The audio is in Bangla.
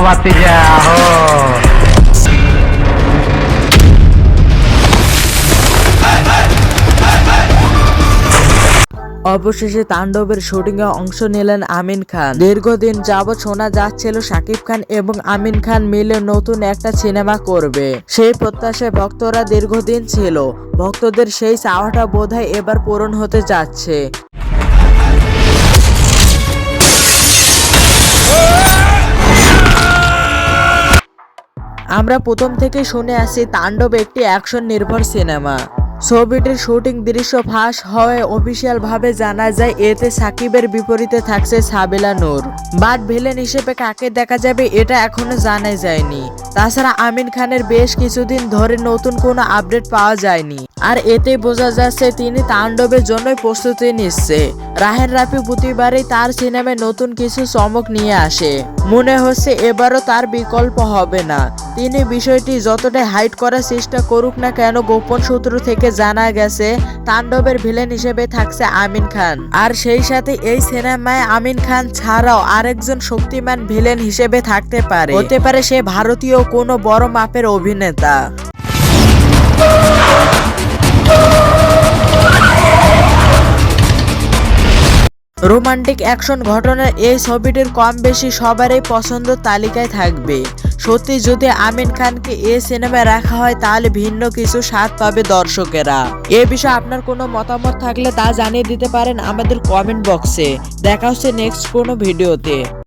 ভাতিজা हो। অবশেষে তাণ্ডবের শুটিংয়ে অংশ নিলেন আমিন খান। দীর্ঘদিন যাবৎ শোনা যাচ্ছিল শাকিব খান এবং আমিন খান মিলে নতুন একটা সিনেমা করবে। সেই প্রত্যাশায় ভক্তরা দীর্ঘদিন ছিল। ভক্তদের সেই চাওয়াটা বোধহয় এবার পূরণ হতে যাচ্ছে। আমরা প্রথম থেকে শুনে আসছি তাণ্ডব একটি অ্যাকশন নির্ভর সিনেমা। ছবিটির শুটিং দৃশ্য ফাঁস হয়ে অফিসিয়াল ভাবে জানা যায় এতে সাকিবের বিপরীতে থাকছে সাবিলা নূর। বাট ভিলেন হিসেবে কাকে দেখা যাবে এটা এখনো জানা যায়নি। তাছাড়া আমিন খানের বেশ কিছুদিন ধরে নতুন কোনো আপডেট পাওয়া যায়নি। আর এতে বোঝা যাচ্ছে তিনি তাণ্ডবের জন্যই প্রস্তুতি নিচ্ছে। রাহেন রাফি প্রতিবারই তার সিনেমায় নতুন কিছু চমক নিয়ে আসে। মনে হচ্ছে এবারও তার বিকল্প হবে না। তিনি বিষয়টি যতটাই হাইড করার চেষ্টা করুক না কেন, গোপন সূত্র থেকে জানা গেছে তাণ্ডবের ভিলেন হিসেবে থাকছে আমিন খান। আর সেই সাথে এই সিনেমায় আমিন খান ছাড়াও আরেকজন শক্তিমান ভিলেন হিসেবে থাকতে পারে। হতে পারে সে ভারতীয় কোনো বড় মাপের অভিনেতা। রোমান্টিক অ্যাকশন ঘটনার এই ছবিটির কম বেশি সবারই পছন্দ তালিকায় থাকবে। সত্যি যদি আমিন খানকে এই সিনেমায় রাখা হয় তাহলে ভিন্ন কিছু স্বাদ পাবে দর্শকেরা। এ বিষয়ে আপনার কোনো মতামত থাকলে তা জানিয়ে দিতে পারেন আমাদের কমেন্ট বক্সে। দেখা হচ্ছে নেক্সট কোনো ভিডিওতে।